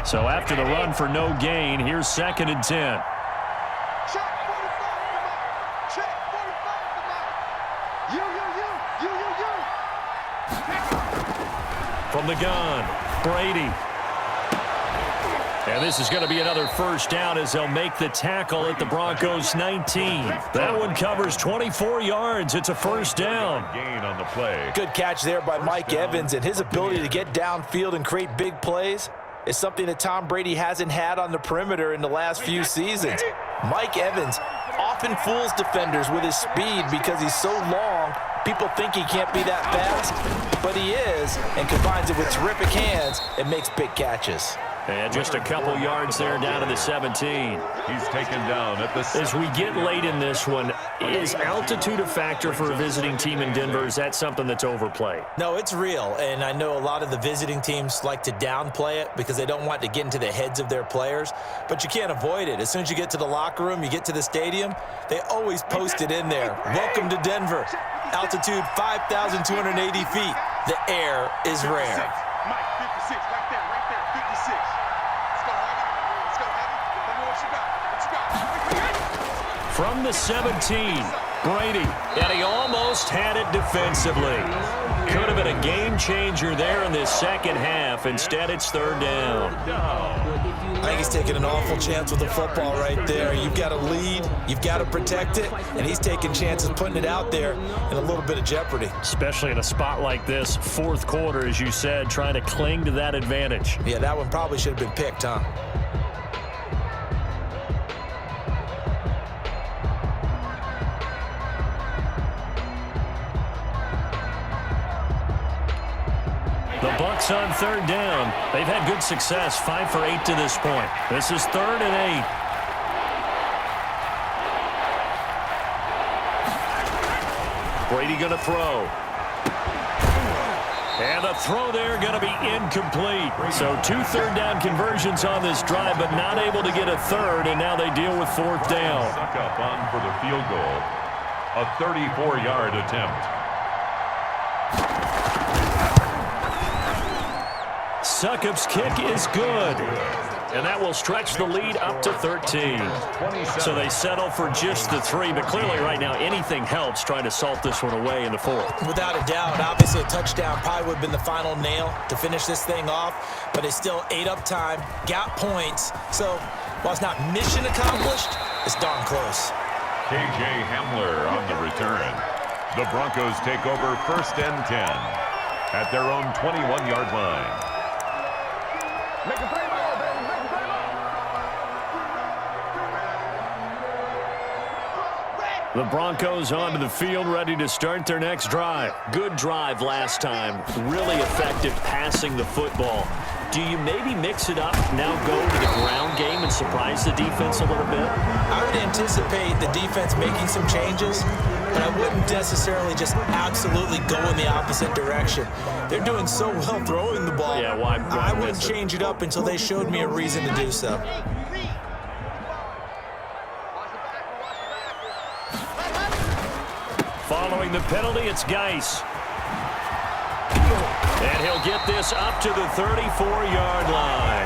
So after the run for no gain, here's 2nd and 10. From the gun, Brady. And this is going to be another first down as they'll make the tackle at the Broncos' 19. That one covers 24 yards. It's a first down. Gain on the play. Good catch there by Mike Evans, and his ability to get downfield and create big plays is something that Tom Brady hasn't had on the perimeter in the last few seasons. Mike Evans often fools defenders with his speed because he's so long. People think he can't be that fast, but he is, and combines it with terrific hands and makes big catches. And just a couple yards there down to the 17. He's taken down at the 7. As we get late in this one, is altitude a factor for a visiting team in Denver? Is that something that's overplayed? No, it's real, and I know a lot of the visiting teams like to downplay it because they don't want to get into the heads of their players, but you can't avoid it. As soon as you get to the locker room, you get to the stadium, they always post it in there. Welcome to Denver. Altitude 5,280 feet. The air is rare. Mike, 56, right there, 56. Let's go, Heavy. Let's go, Heavy. Let me know what you got. What you got? From the 17, Brady, and he almost had it defensively. Could have been a game changer there in this second half. Instead, it's third down. I think he's taking an awful chance with the football right there. You've got to lead, you've got to protect it, and he's taking chances putting it out there in a little bit of jeopardy. Especially in a spot like this, fourth quarter, as you said, trying to cling to that advantage. Yeah, that one probably should have been picked, huh? The Bucks on third down. They've had good success, 5 for 8 to this point. This is 3rd and 8. Brady going to throw. And the throw there going to be incomplete. So 2 third-down conversions on this drive, but not able to get a third, and now they deal with 4th down. Suck up on for the field goal. A 34-yard attempt. Suckup's kick is good. And that will stretch the lead up to 13. So they settle for just the 3, but clearly right now anything helps trying to salt this one away in the 4th. Without a doubt, obviously a touchdown probably would have been the final nail to finish this thing off, but they still ate up time, got points. So while it's not mission accomplished, it's darn close. K.J. Hamler on the return. The Broncos take over 1st and 10 at their own 21-yard line. Make a play ball, baby. Make a play ball. The Broncos onto the field, ready to start their next drive. Good drive last time. Really effective passing the football. Do you maybe mix it up, now go to the ground game and surprise the defense a little bit? I would anticipate the defense making some changes, but I wouldn't necessarily just absolutely go in the opposite direction. They're doing so well throwing the ball. Yeah, why I wouldn't miss it? change it up until they showed me a reason to do so. Following the penalty, it's Geis. And he'll get this up to the 34-yard line.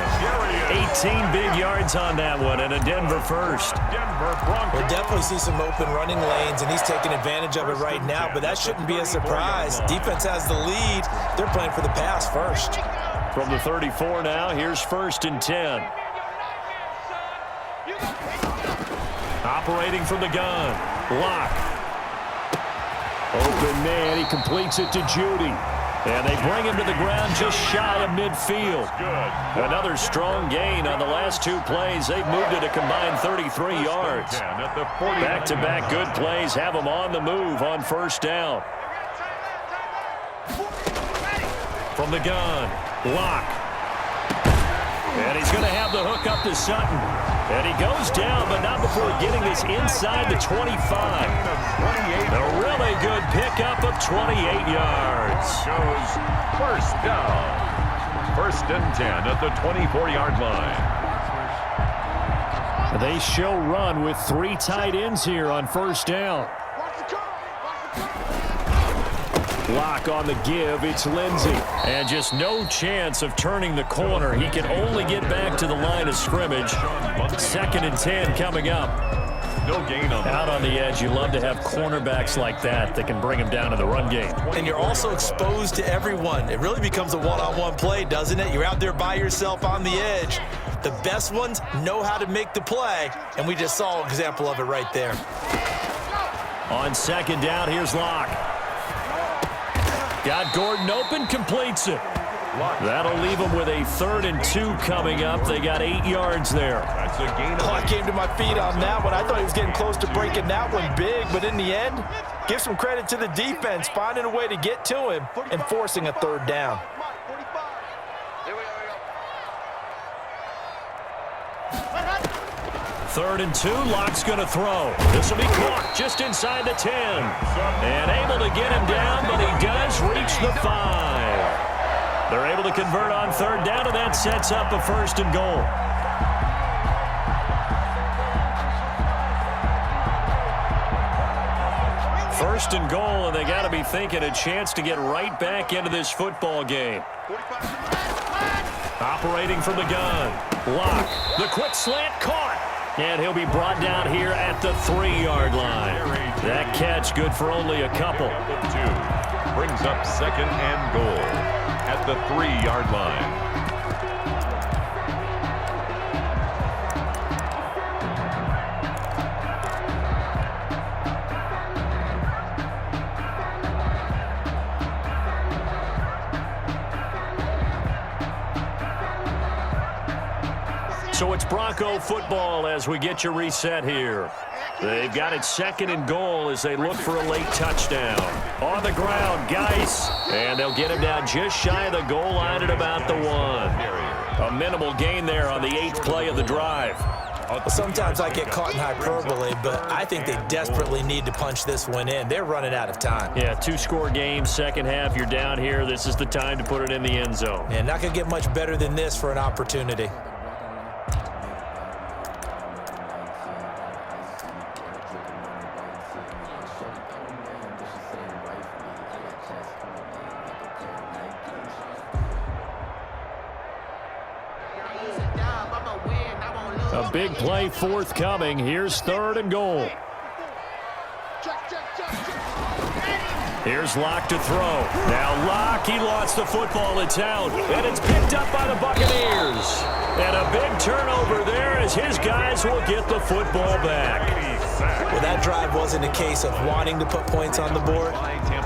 18 big yards on that one, and a Denver first. Denver Broncos. We'll definitely see some open running lanes, and he's taking advantage of it right now, but that shouldn't be a surprise. Defense has the lead. They're playing for the pass first. From the 34 now, here's 1st and 10. Operating from the gun. Lock. Open man, he completes it to Judy. And they bring him to the ground just shy of midfield. Good. Another strong gain on the last 2 plays. They've moved it a combined 33 yards. Back-to-back good plays have them on the move on 1st down. From the gun, Lock. And he's going to have the hook up to Sutton. And he goes down, but not before getting this inside the 25. A really good pickup of 28 yards. Goes 1st down. 1st and 10 at the 24-yard line. They show run with 3 tight ends here on 1st down. Lock on the give, it's Lindsey. And just no chance of turning the corner. He can only get back to the line of scrimmage. 2nd and 10 coming up. No gain on Out on the edge, you love to have cornerbacks like that can bring him down in the run game. And you're also exposed to everyone. It really becomes a one-on-one play, doesn't it? You're out there by yourself on the edge. The best ones know how to make the play, and we just saw an example of it right there. On 2nd down, here's Lock. Got Gordon open, completes it. That'll leave them with a 3rd and 2 coming up. They got 8 yards there. That's a gain of I came to my feet on that one. I thought he was getting close to breaking that one big, but in the end, give some credit to the defense, finding a way to get to him and forcing a 3rd down. 3rd and 2, Lock's going to throw. This will be caught just inside the 10. And able to get him down, but he does reach the 5. They're able to convert on 3rd down, and that sets up a 1st and goal. First and goal, and they got to be thinking a chance to get right back into this football game. Operating from the gun. Lock. The quick slant caught. And he'll be brought down here at the 3-yard line. That catch good for only a couple. Brings up second and goal at the 3-yard line. So it's Bronco football as we get you reset here. They've got it second and goal as they look for a late touchdown. On the ground, Geis. And they'll get him down just shy of the goal line at about the 1. A minimal gain there on the 8th play of the drive. Sometimes I get caught in hyperbole, but I think they desperately need to punch this one in. They're running out of time. Yeah, 2-score game, second half, you're down here. This is the time to put it in the end zone. And not going to get much better than this for an opportunity. A big play forthcoming. Here's 3rd and goal. Here's Locke to throw. Now Locke, he lost the football. It's out. And it's picked up by the Buccaneers. And a big turnover there as his guys will get the football back. Well, that drive wasn't a case of wanting to put points on the board.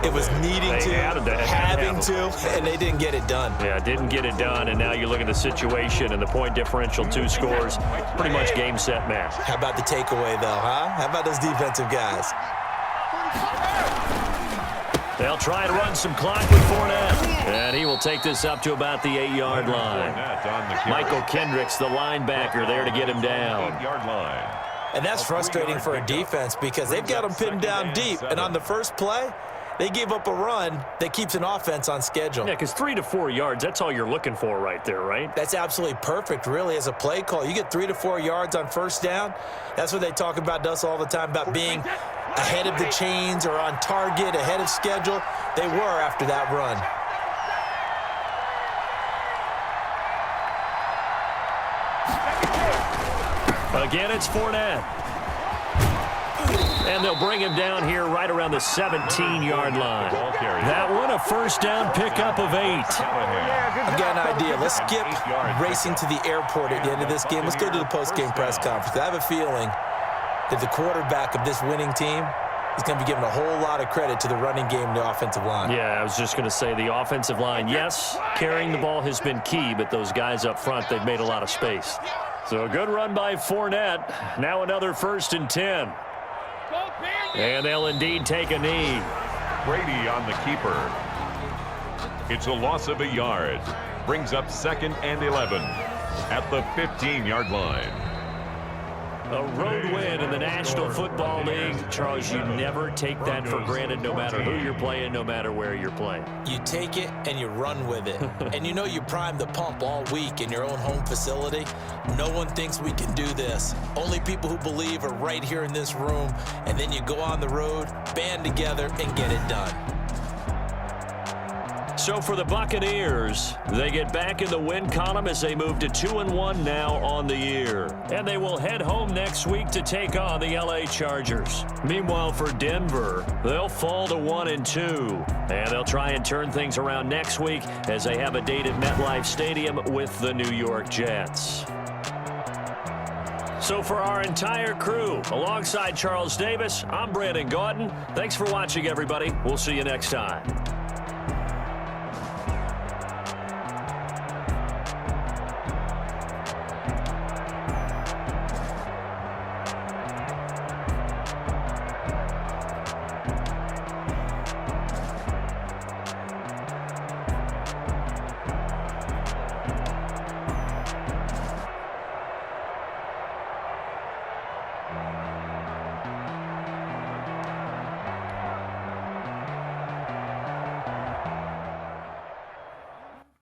It was needing to, having to, and they didn't get it done. Yeah, didn't get it done, and now you look at the situation and the point differential, 2 scores, pretty much game, set, match. How about the takeaway, though, huh? How about those defensive guys? They'll try to run some clock with Fournette, and he will take this up to about the 8-yard line. Michael Kendricks, the linebacker, there to get him down. And that's frustrating for a defense because they've got them pinned down deep, and on the first play, they gave up a run that keeps an offense on schedule. Yeah, because 3 to 4 yards, that's all you're looking for right there, right? That's absolutely perfect, really, as a play call. You get 3 to 4 yards on first down. That's what they talk about us all the time, about being ahead of the chains or on target, ahead of schedule. They were after that run. Again, it's Fournette. And they'll bring him down here right around the 17-yard line. That one, a first down pickup of 8. I've got an idea. Let's skip racing to the airport at the end of this game. Let's go to the post-game press conference. I have a feeling that the quarterback of this winning team is going to be giving a whole lot of credit to the running game and the offensive line. Yeah, I was just going to say the offensive line, yes, carrying the ball has been key, but those guys up front, they've made a lot of space. So a good run by Fournette. Now another 1st and 10. And they'll indeed take a knee. Brady on the keeper. It's a loss of a yard. Brings up 2nd and 11 at the 15-yard line. A road win in the National Football League. Charles, you never take that for granted no matter who you're playing, no matter where you're playing. You take it and you run with it. And you know you primed the pump all week in your own home facility. No one thinks we can do this. Only people who believe are right here in this room. And then you go on the road, band together, and get it done. So for the Buccaneers, they get back in the win column as they move to 2-1 now on the year. And they will head home next week to take on the LA Chargers. Meanwhile, for Denver, they'll fall to 1-2. And they'll try and turn things around next week as they have a date at MetLife Stadium with the New York Jets. So for our entire crew, alongside Charles Davis, I'm Brandon Gaudin. Thanks for watching, everybody. We'll see you next time.